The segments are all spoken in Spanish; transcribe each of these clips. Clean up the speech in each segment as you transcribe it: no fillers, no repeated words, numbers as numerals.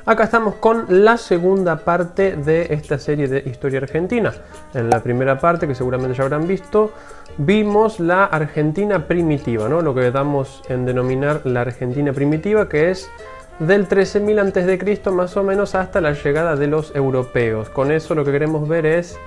Acá estamos con la segunda parte de esta serie de Historia Argentina. En la primera parte, que seguramente ya habrán visto, vimos la Argentina primitiva, ¿no? Lo que damos en denominar la Argentina primitiva, que es del 13.000 a.C. más o menos hasta la llegada de los europeos. Con eso lo que queremos ver es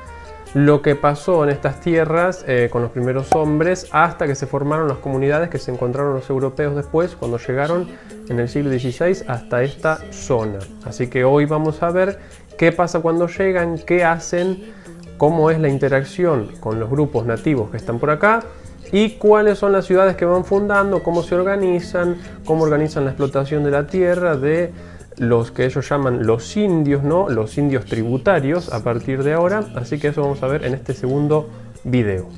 lo que pasó en estas tierras con los primeros hombres hasta que se formaron las comunidades que se encontraron los europeos después cuando llegaron en el siglo XVI hasta esta zona. Así que hoy vamos a ver qué pasa cuando llegan, qué hacen, cómo es la interacción con los grupos nativos que están por acá y cuáles son las ciudades que van fundando, cómo se organizan, cómo organizan la explotación de la tierra de los que ellos llaman los indios, ¿no? Los indios tributarios a partir de ahora. Así que eso vamos a ver en este segundo video.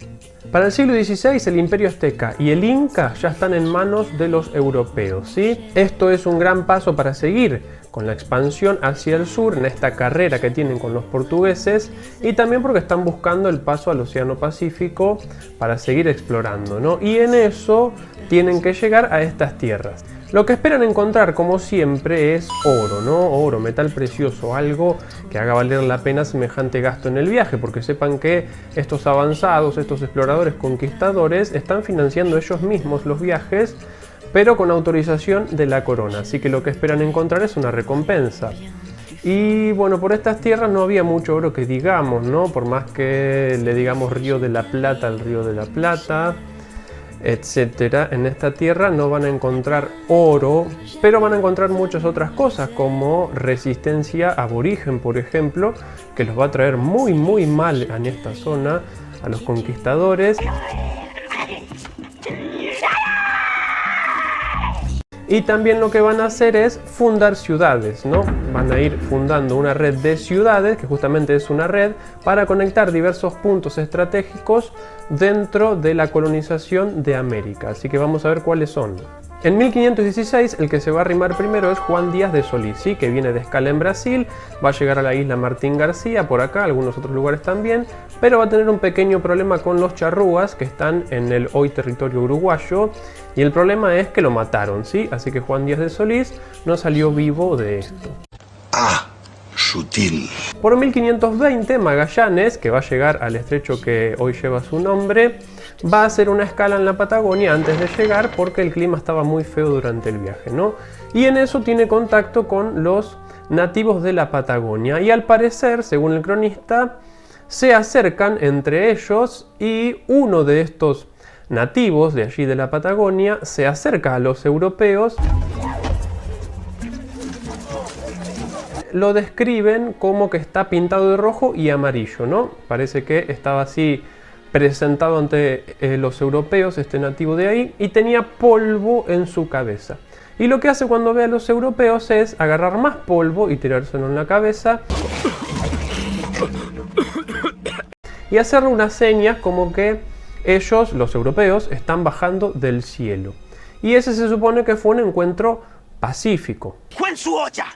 Para el siglo XVI el Imperio Azteca y el Inca ya están en manos de los europeos, ¿sí? Esto es un gran paso para seguir con la expansión hacia el sur en esta carrera que tienen con los portugueses y también porque están buscando el paso al Océano Pacífico para seguir explorando, ¿no? Y en eso tienen que llegar a estas tierras. Lo que esperan encontrar, como siempre, es oro, ¿no? Oro, metal precioso, algo que haga valer la pena semejante gasto en el viaje, porque sepan que estos avanzados, estos exploradores conquistadores, están financiando ellos mismos los viajes, pero con autorización de la corona. Así que lo que esperan encontrar es una recompensa. Y bueno, por estas tierras no había mucho oro que digamos, ¿no? Por más que le digamos Río de la Plata al Río de la Plata, etcétera, en esta tierra no van a encontrar oro, pero van a encontrar muchas otras cosas como resistencia aborigen, por ejemplo, que los va a traer muy mal en esta zona a los conquistadores. Y también lo que van a hacer es fundar ciudades, ¿no? Van a ir fundando una red de ciudades, que justamente es una red, para conectar diversos puntos estratégicos dentro de la colonización de América. Así que vamos a ver cuáles son. En 1516 el que se va a arrimar primero es Juan Díaz de Solís, ¿sí? Que viene de escala en Brasil, va a llegar a la isla Martín García, por acá, algunos otros lugares también, pero va a tener un pequeño problema con los charrúas que están en el hoy territorio uruguayo, y el problema es que lo mataron, ¿sí? Así que Juan Díaz de Solís no salió vivo de esto. Sutil. Por 1520 Magallanes, que va a llegar al estrecho que hoy lleva su nombre, va a hacer una escala en la Patagonia antes de llegar porque el clima estaba muy feo durante el viaje, ¿no? Y en eso tiene contacto con los nativos de la Patagonia y al parecer, según el cronista, se acercan entre ellos y uno de estos nativos de allí de la Patagonia se acerca a los europeos. Lo describen como que está pintado de rojo y amarillo, ¿no? Parece que estaba así presentado ante los europeos, este nativo de ahí, y tenía polvo en su cabeza. Y lo que hace cuando ve a los europeos es agarrar más polvo y tirárselo en la cabeza y hacerle unas señas como que ellos, los europeos, están bajando del cielo. Y ese se supone que fue un encuentro pacífico. Juan su olla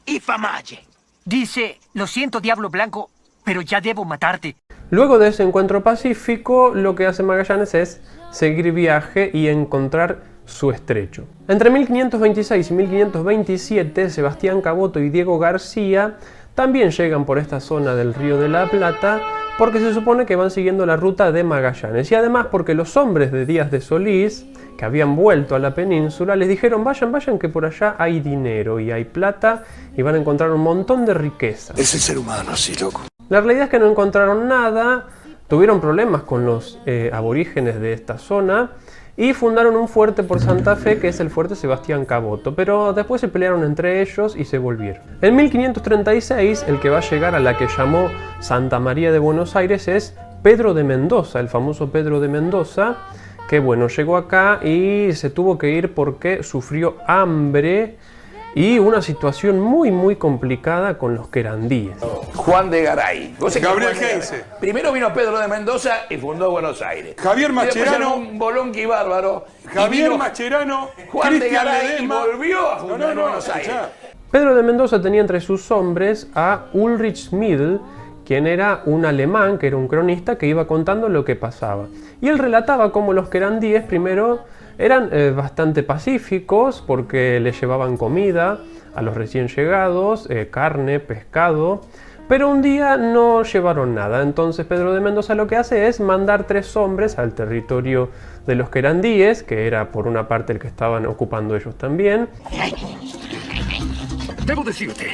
y Famalle. Dice, lo siento, Diablo Blanco, pero ya debo matarte. Luego de ese encuentro pacífico, lo que hace Magallanes es seguir viaje y encontrar su estrecho. Entre 1526 y 1527, Sebastián Caboto y Diego García también llegan por esta zona del Río de la Plata porque se supone que van siguiendo la ruta de Magallanes y además porque los hombres de Díaz de Solís, que habían vuelto a la península, les dijeron vayan que por allá hay dinero y hay plata y van a encontrar un montón de riqueza. Es el ser humano, así, loco. La realidad es que no encontraron nada, tuvieron problemas con los aborígenes de esta zona y fundaron un fuerte por Santa Fe, que es el fuerte Sebastián Caboto, pero después se pelearon entre ellos y se volvieron. En 1536, el que va a llegar a la que llamó Santa María de Buenos Aires es Pedro de Mendoza, el famoso Pedro de Mendoza, que bueno, llegó acá y se tuvo que ir porque sufrió hambre y una situación muy complicada con los querandíes. Juan de Garay. Gabriel Heinze. Primero vino Pedro de Mendoza y fundó Buenos Aires. Javier Mascherano. Un bolonqui bárbaro. Javier Mascherano. Juan de Cristian Garay Ledesma. y volvió a fundar Buenos Aires. Escuchá. Pedro de Mendoza tenía entre sus hombres a Ulrich Schmidl, quien era un alemán, que era un cronista que iba contando lo que pasaba. Y él relataba cómo los querandíes primero eran bastante pacíficos porque les llevaban comida, a los recién llegados, carne, pescado, pero un día no llevaron nada. Entonces Pedro de Mendoza lo que hace es mandar 3 hombres al territorio de los querandíes, que era por una parte el que estaban ocupando ellos también. Debo decirte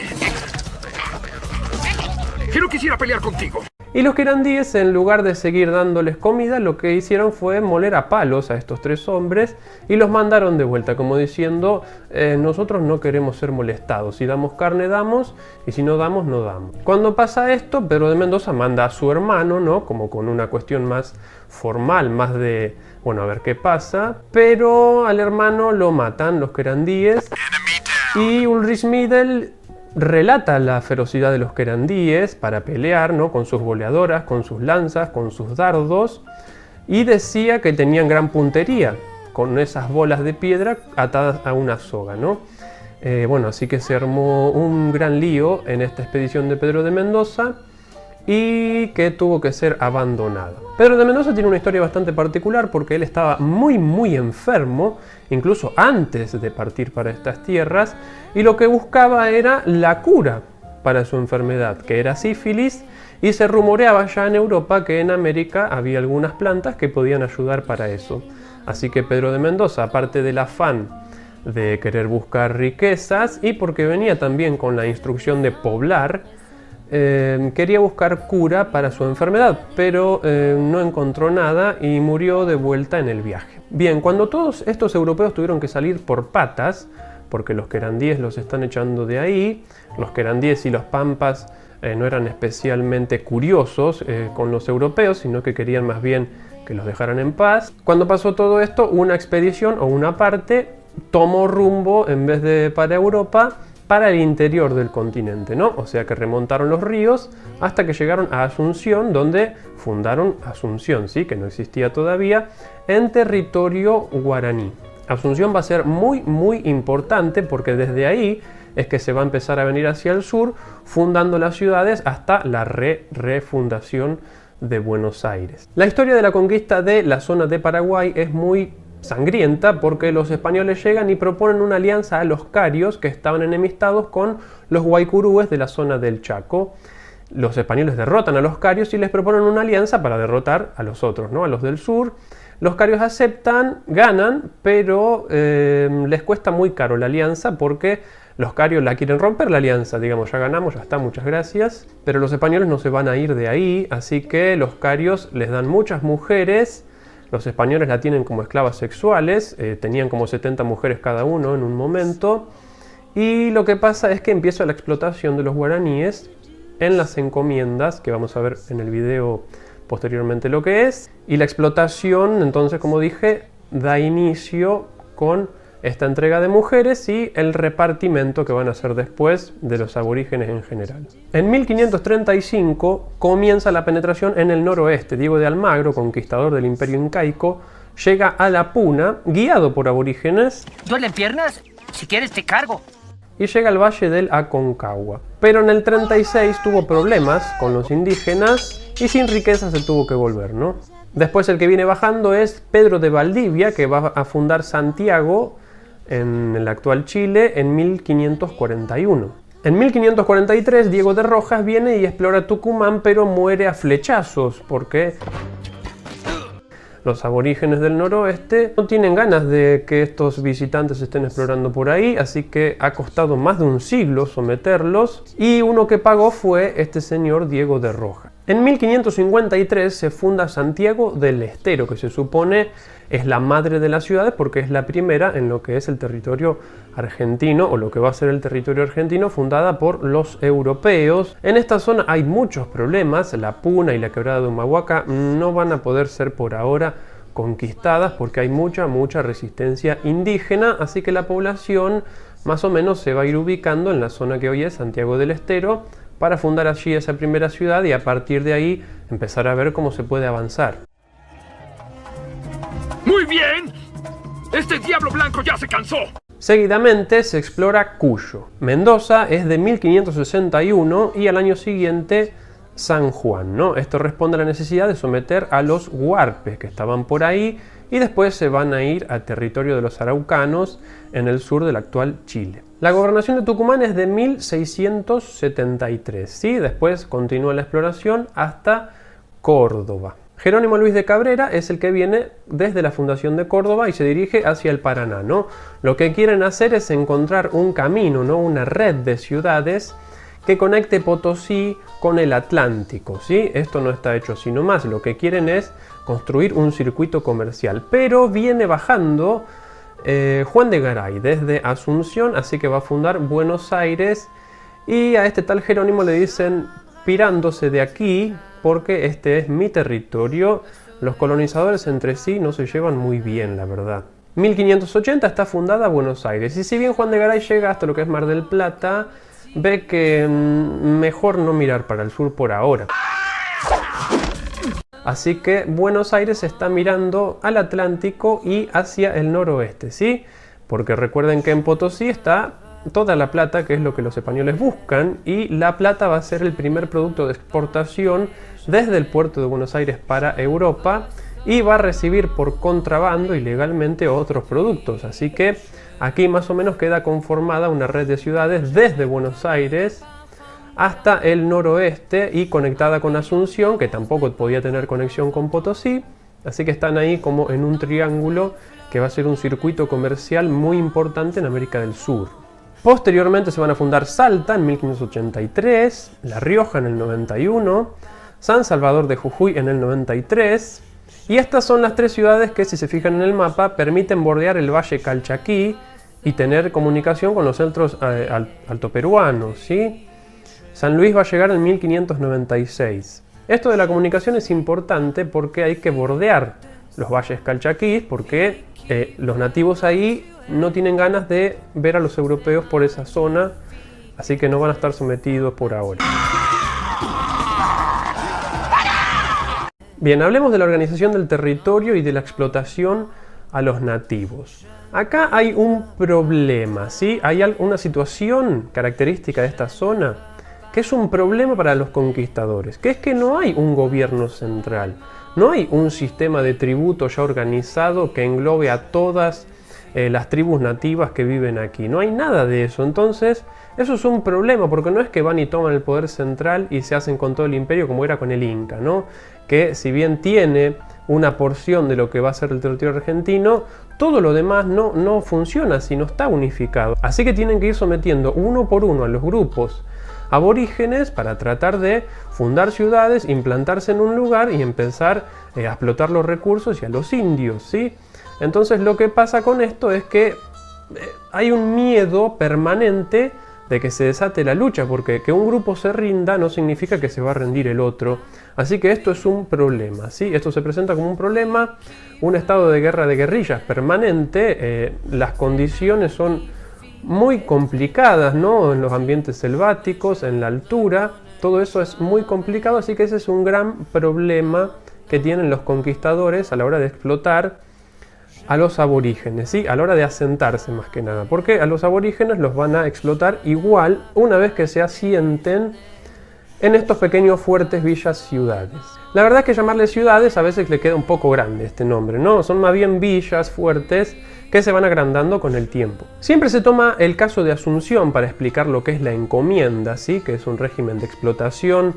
que no quisiera pelear contigo. Y los querandíes, en lugar de seguir dándoles comida, lo que hicieron fue moler a palos a estos 3 hombres y los mandaron de vuelta, como diciendo, nosotros no queremos ser molestados, si damos carne damos, y si no damos, no damos. Cuando pasa esto, Pedro de Mendoza manda a su hermano, ¿no? Como con una cuestión más formal, más de, bueno, a ver qué pasa, pero al hermano lo matan los querandíes y Ulrich Middel relata la ferocidad de los querandíes para pelear, ¿no? Con sus boleadoras, con sus lanzas, con sus dardos, y decía que tenían gran puntería con esas bolas de piedra atadas a una soga, ¿no? Bueno, así que se armó un gran lío en esta expedición de Pedro de Mendoza y que tuvo que ser abandonada. Pedro de Mendoza tiene una historia bastante particular porque él estaba muy enfermo, incluso antes de partir para estas tierras, y lo que buscaba era la cura para su enfermedad, que era sífilis, y se rumoreaba ya en Europa que en América había algunas plantas que podían ayudar para eso. Así que Pedro de Mendoza, aparte del afán de querer buscar riquezas y porque venía también con la instrucción de poblar, quería buscar cura para su enfermedad, pero no encontró nada y murió de vuelta en el viaje. Bien, cuando todos estos europeos tuvieron que salir por patas, porque los querandíes los están echando de ahí, los querandíes y los pampas no eran especialmente curiosos con los europeos, sino que querían más bien que los dejaran en paz. Cuando pasó todo esto, una expedición o una parte tomó rumbo, en vez de para Europa, para el interior del continente, ¿no? O sea que remontaron los ríos hasta que llegaron a Asunción, donde fundaron Asunción, ¿sí? Que no existía todavía, en territorio guaraní. Asunción va a ser muy importante porque desde ahí es que se va a empezar a venir hacia el sur, fundando las ciudades hasta la refundación de Buenos Aires. La historia de la conquista de la zona de Paraguay es muy sangrienta porque los españoles llegan y proponen una alianza a los carios que estaban enemistados con los guaycurúes de la zona del Chaco. Los españoles derrotan a los carios y les proponen una alianza para derrotar a los otros, ¿no? A los del sur. Los carios aceptan, ganan, pero les cuesta muy caro la alianza porque los carios la quieren romper la alianza, digamos, ya ganamos, ya está, muchas gracias. Pero los españoles no se van a ir de ahí, así que los carios les dan muchas mujeres. Los españoles la tienen como esclavas sexuales, tenían como 70 mujeres cada uno en un momento. Y lo que pasa es que empieza la explotación de los guaraníes en las encomiendas, que vamos a ver en el video posteriormente lo que es. Y la explotación, entonces, como dije, da inicio con esta entrega de mujeres y el repartimento que van a hacer después de los aborígenes en general. En 1535 comienza la penetración en el noroeste. Diego de Almagro, conquistador del Imperio Incaico, llega a La Puna, guiado por aborígenes. ¿Duelen piernas? Si quieres te cargo. Y llega al valle del Aconcagua. Pero en el 36 tuvo problemas con los indígenas y sin riqueza se tuvo que volver, ¿no? Después el que viene bajando es Pedro de Valdivia, que va a fundar Santiago en el actual Chile en 1541. En 1543 Diego de Rojas viene y explora Tucumán, pero muere a flechazos porque los aborígenes del noroeste no tienen ganas de que estos visitantes estén explorando por ahí, así que ha costado más de un siglo someterlos y uno que pagó fue este señor Diego de Rojas. En 1553 se funda Santiago del Estero, que se supone es la madre de las ciudades porque es la primera en lo que es el territorio argentino, o lo que va a ser el territorio argentino, fundada por los europeos. En esta zona hay muchos problemas, la Puna y la Quebrada de Humahuaca no van a poder ser por ahora conquistadas porque hay mucha resistencia indígena, así que la población más o menos se va a ir ubicando en la zona que hoy es Santiago del Estero, para fundar allí esa primera ciudad y a partir de ahí empezar a ver cómo se puede avanzar. ¡Muy bien! ¡Este diablo blanco ya se cansó! Seguidamente se explora Cuyo. Mendoza es de 1561 y al año siguiente San Juan, ¿no? Esto responde a la necesidad de someter a los huarpes que estaban por ahí y después se van a ir a territorio de los araucanos en el sur del actual Chile. La gobernación de Tucumán es de 1673, ¿sí? Después continúa la exploración hasta Córdoba. Jerónimo Luis de Cabrera es el que viene desde la fundación de Córdoba y se dirige hacia el Paraná, ¿no? Lo que quieren hacer es encontrar un camino, ¿no? Una red de ciudades que conecte Potosí con el Atlántico, ¿sí? Esto no está hecho así nomás, lo que quieren es construir un circuito comercial, pero viene bajando Juan de Garay desde Asunción, así que va a fundar Buenos Aires y a este tal Jerónimo le dicen pirándose de aquí porque este es mi territorio. Los colonizadores entre sí no se llevan muy bien, la verdad. 1580 está fundada Buenos Aires y si bien Juan de Garay llega hasta lo que es Mar del Plata, ve que mejor no mirar para el sur por ahora. Así que Buenos Aires está mirando al Atlántico y hacia el noroeste, ¿sí? Porque recuerden que en Potosí está toda la plata, que es lo que los españoles buscan, y la plata va a ser el primer producto de exportación desde el puerto de Buenos Aires para Europa y va a recibir por contrabando ilegalmente otros productos. Así que aquí más o menos queda conformada una red de ciudades desde Buenos Aires hasta el noroeste y conectada con Asunción, que tampoco podía tener conexión con Potosí, así que están ahí como en un triángulo que va a ser un circuito comercial muy importante en América del Sur. Posteriormente se van a fundar Salta en 1583, La Rioja en el 91, San Salvador de Jujuy en el 93, y estas son las tres ciudades que, si se fijan en el mapa, permiten bordear el Valle Calchaquí y tener comunicación con los centros altoperuanos, ¿sí? San Luis va a llegar en 1596. Esto de la comunicación es importante porque hay que bordear los valles calchaquíes porque los nativos ahí no tienen ganas de ver a los europeos por esa zona, así que no van a estar sometidos por ahora. Bien, hablemos de la organización del territorio y de la explotación a los nativos. Acá hay un problema, ¿sí? Hay una situación característica de esta zona que es un problema para los conquistadores, que es que no hay un gobierno central, no hay un sistema de tributo ya organizado que englobe a todas las tribus nativas que viven aquí, no hay nada de eso. Entonces eso es un problema, porque no es que van y toman el poder central y se hacen con todo el imperio como era con el Inca, ¿no? Que si bien tiene una porción de lo que va a ser el territorio argentino, todo lo demás no funciona si no está unificado. Así que tienen que ir sometiendo uno por uno a los grupos aborígenes para tratar de fundar ciudades, implantarse en un lugar y empezar a explotar los recursos y a los indios, ¿sí? Entonces lo que pasa con esto es que hay un miedo permanente de que se desate la lucha, porque que un grupo se rinda no significa que se va a rendir el otro. Así que esto es un problema, ¿sí? Esto se presenta como un problema, un estado de guerra de guerrillas permanente. Las condiciones son muy complicadas, ¿no? En los ambientes selváticos, en la altura, todo eso es muy complicado, así que ese es un gran problema que tienen los conquistadores a la hora de explotar a los aborígenes, ¿sí? A la hora de asentarse más que nada, porque a los aborígenes los van a explotar igual una vez que se asienten en estos pequeños fuertes, villas, ciudades. La verdad es que llamarles ciudades a veces le queda un poco grande este nombre, ¿no? Son más bien villas, fuertes, que se van agrandando con el tiempo. Siempre se toma el caso de Asunción para explicar lo que es la encomienda, ¿sí? Que es un régimen de explotación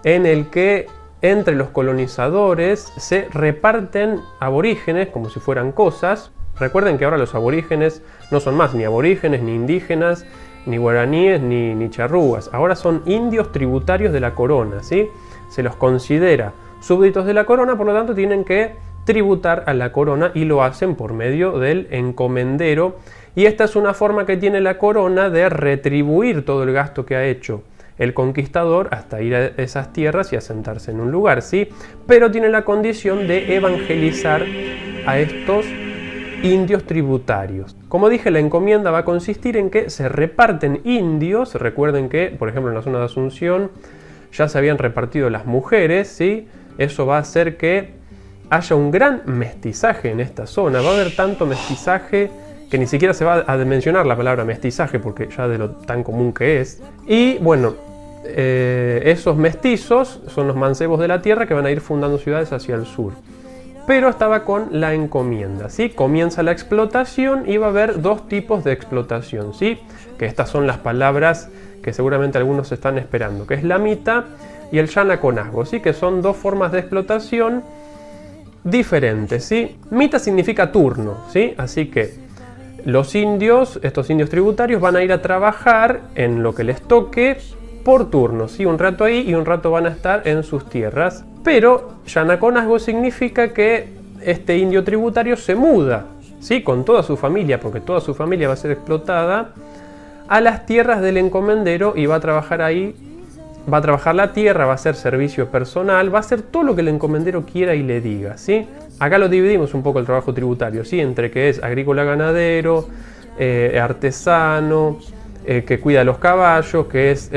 en el que entre los colonizadores se reparten aborígenes como si fueran cosas. Recuerden que ahora los aborígenes no son más ni aborígenes, ni indígenas, ni guaraníes, ni charrúas. Ahora son indios tributarios de la corona, ¿sí? Se los considera súbditos de la corona, por lo tanto tienen que tributar a la corona y lo hacen por medio del encomendero. Y esta es una forma que tiene la corona de retribuir todo el gasto que ha hecho el conquistador hasta ir a esas tierras y asentarse en un lugar, ¿sí? Pero tiene la condición de evangelizar a estos indios tributarios. Como dije, la encomienda va a consistir en que se reparten indios. Recuerden que, por ejemplo, en la zona de Asunción ya se habían repartido las mujeres, ¿sí? Eso va a hacer que haya un gran mestizaje en esta zona. Va a haber tanto mestizaje que ni siquiera se va a mencionar la palabra mestizaje, porque ya de lo tan común que es. Y bueno, esos mestizos son los mancebos de la tierra que van a ir fundando ciudades hacia el sur. pero estaba con la encomienda, ¿sí? Comienza la explotación y va a haber dos tipos de explotación, ¿sí? Que estas son las palabras que seguramente algunos están esperando, que es la mita y el yanaconazgo, ¿sí? Que son dos formas de explotación diferentes, ¿sí? Mita significa turno, ¿sí? Así que los indios, estos indios tributarios, van a ir a trabajar en lo que les toque por turno, ¿sí? Un rato ahí y un rato van a estar en sus tierras. Pero yanaconazgo significa que este indio tributario se muda, ¿sí? Con toda su familia, porque toda su familia va a ser explotada, a las tierras del encomendero y va a trabajar ahí, va a trabajar la tierra, va a hacer servicio personal, va a hacer todo lo que el encomendero quiera y le diga, ¿sí? Acá lo dividimos un poco el trabajo tributario, ¿sí? Entre que es agrícola ganadero, artesano, que cuida los caballos, que es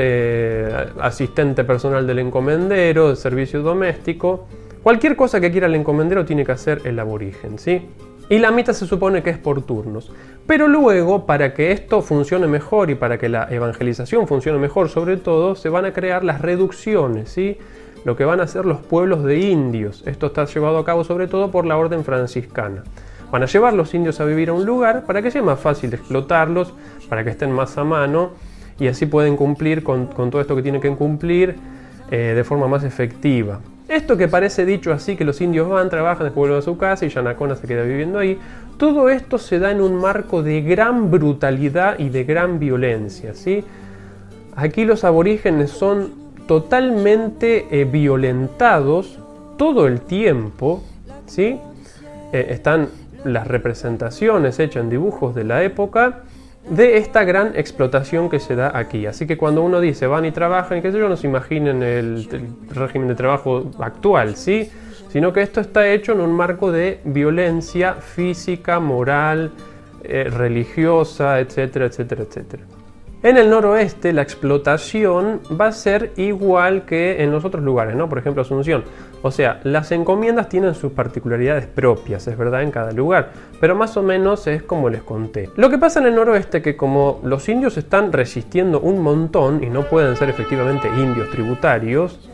asistente personal del encomendero, de servicio doméstico. Cualquier cosa que quiera el encomendero tiene que hacer el aborigen, ¿sí? Y la mita se supone que es por turnos. Pero luego, para que esto funcione mejor y para que la evangelización funcione mejor, sobre todo, se van a crear las reducciones, ¿sí? Lo que van a hacer los pueblos de indios. Esto está llevado a cabo sobre todo por la orden franciscana. Van a llevar los indios a vivir a un lugar para que sea más fácil explotarlos, para que estén más a mano y así pueden cumplir con todo esto que tienen que cumplir de forma más efectiva. Esto que parece dicho así, que los indios van, trabajan, después vuelven a su casa y Yanacona se queda viviendo ahí, todo esto se da en un marco de gran brutalidad y de gran violencia, ¿sí? Aquí los aborígenes son totalmente violentados todo el tiempo, ¿sí? Están las representaciones hechas en dibujos de la época de esta gran explotación que se da aquí. Así que cuando uno dice van y trabajan, qué sé yo, no se imaginen el régimen de trabajo actual, ¿sí? Sino que esto está hecho en un marco de violencia física, moral, religiosa, etcétera, etcétera, etcétera. En el noroeste la explotación va a ser igual que en los otros lugares, ¿no? Por ejemplo, Asunción. O sea, las encomiendas tienen sus particularidades propias, es verdad, en cada lugar, pero más o menos es como les conté. Lo que pasa en el noroeste es que como los indios están resistiendo un montón y no pueden ser efectivamente indios tributarios,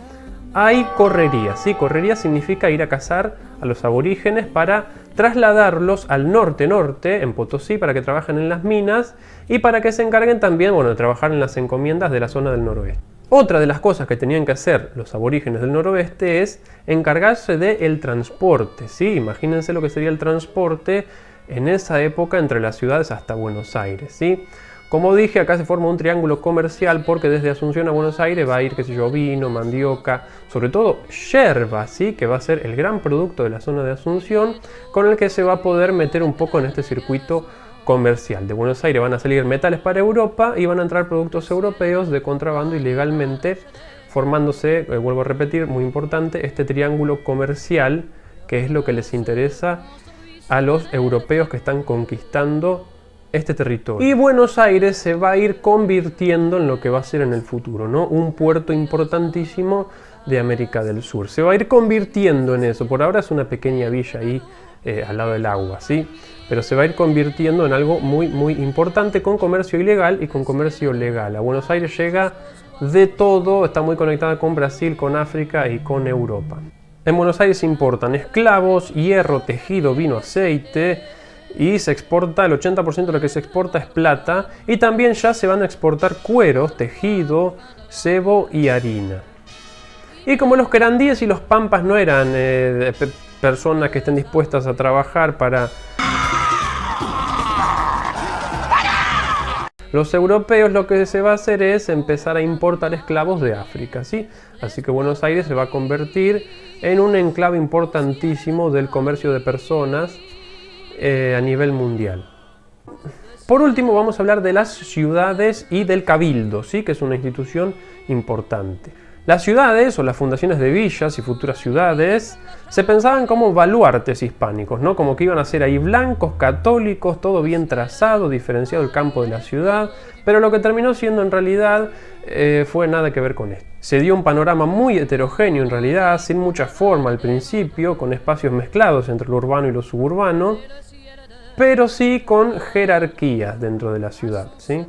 hay correrías, ¿sí? Correría significa ir a cazar a los aborígenes para trasladarlos al norte-norte, en Potosí, para que trabajen en las minas y para que se encarguen también, bueno, de trabajar en las encomiendas de la zona del noroeste. Otra de las cosas que tenían que hacer los aborígenes del noroeste es encargarse del transporte, ¿sí? Imagínense lo que sería el transporte en esa época entre las ciudades hasta Buenos Aires, ¿sí? Como dije, acá se forma un triángulo comercial porque desde Asunción a Buenos Aires va a ir, qué sé yo, vino, mandioca, sobre todo yerba, ¿sí? Que va a ser el gran producto de la zona de Asunción, con el que se va a poder meter un poco en este circuito comercial. De Buenos Aires van a salir metales para Europa y van a entrar productos europeos de contrabando ilegalmente, formándose, vuelvo a repetir, muy importante, este triángulo comercial, que es lo que les interesa a los europeos que están conquistando este territorio. Y Buenos Aires se va a ir convirtiendo en lo que va a ser en el futuro, ¿no? Un puerto importantísimo de América del Sur. Se va a ir convirtiendo en eso. Por ahora es una pequeña villa ahí al lado del agua, ¿sí? Pero se va a ir convirtiendo en algo muy, muy importante, con comercio ilegal y con comercio legal. A Buenos Aires llega de todo, está muy conectada con Brasil, con África y con Europa. En Buenos Aires se importan esclavos, hierro, tejido, vino, aceite, y se exporta, el 80% de lo que se exporta es plata, y también ya se van a exportar cueros, tejido, cebo y harina. Y como los querandíes y los pampas no eran personas que estén dispuestas a trabajar para los europeos, lo que se va a hacer es empezar a importar esclavos de África, ¿sí? Así que Buenos Aires se va a convertir en un enclave importantísimo del comercio de personas a nivel mundial. Por último, vamos a hablar de las ciudades y del cabildo, ¿sí? Que es una institución importante. Las ciudades o las fundaciones de villas y futuras ciudades se pensaban como baluartes hispánicos, ¿no? Como que iban a ser ahí blancos, católicos, todo bien trazado, diferenciado el campo de la ciudad, pero lo que terminó siendo en realidad fue nada que ver con esto. Se dio un panorama muy heterogéneo en realidad, sin mucha forma al principio, con espacios mezclados entre lo urbano y lo suburbano, pero sí con jerarquías dentro de la ciudad, ¿sí?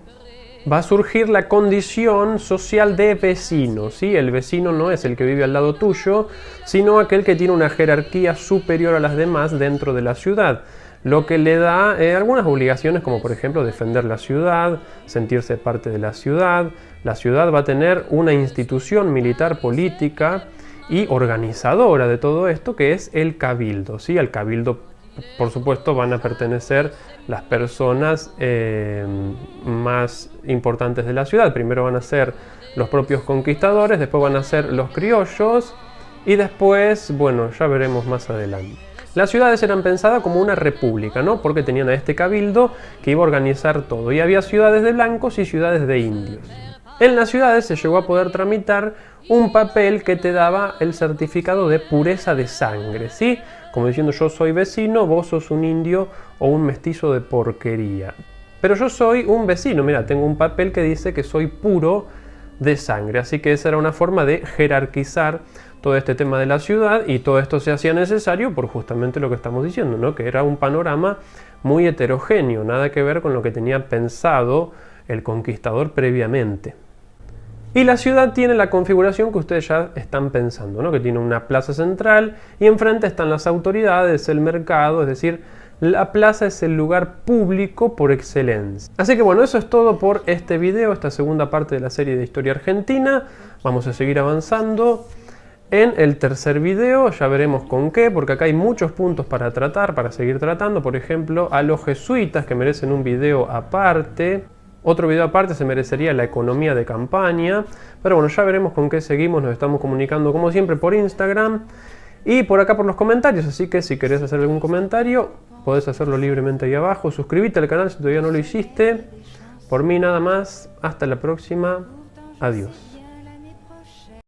va a surgir la condición social de vecino, ¿sí? El vecino no es el que vive al lado tuyo, sino aquel que tiene una jerarquía superior a las demás dentro de la ciudad, lo que le da algunas obligaciones, como por ejemplo defender la ciudad, sentirse parte de la ciudad. La ciudad va a tener una institución militar, política y organizadora de todo esto, que es el cabildo, ¿sí? Al cabildo, por supuesto, van a pertenecer las personas más importantes de la ciudad. Primero van a ser los propios conquistadores, después van a ser los criollos y después, bueno, ya veremos más adelante. Las ciudades eran pensadas como una república, ¿no? Porque tenían a este cabildo que iba a organizar todo. Y había ciudades de blancos y ciudades de indios. En las ciudades se llegó a poder tramitar un papel que te daba el certificado de pureza de sangre, ¿sí? Como diciendo, yo soy vecino, vos sos un indio o un mestizo de porquería. Pero yo soy un vecino, mira, tengo un papel que dice que soy puro de sangre. Así que esa era una forma de jerarquizar todo este tema de la ciudad, y todo esto se hacía necesario por justamente lo que estamos diciendo, ¿no? Que era un panorama muy heterogéneo, nada que ver con lo que tenía pensado el conquistador previamente. Y la ciudad tiene la configuración que ustedes ya están pensando, ¿no? Que tiene una plaza central y enfrente están las autoridades, el mercado, es decir, la plaza es el lugar público por excelencia. Así que bueno, eso es todo por este video, esta segunda parte de la serie de historia argentina. Vamos a seguir avanzando. En el tercer video ya veremos con qué, porque acá hay muchos puntos para tratar, para seguir tratando. Por ejemplo, a los jesuitas, que merecen un video aparte. Otro video aparte se merecería la economía de campaña. Pero bueno, ya veremos con qué seguimos. Nos estamos comunicando como siempre por Instagram y por acá por los comentarios. Así que si querés hacer algún comentario, podés hacerlo libremente ahí abajo. Suscríbete al canal si todavía no lo hiciste. Por mí nada más. Hasta la próxima. Adiós.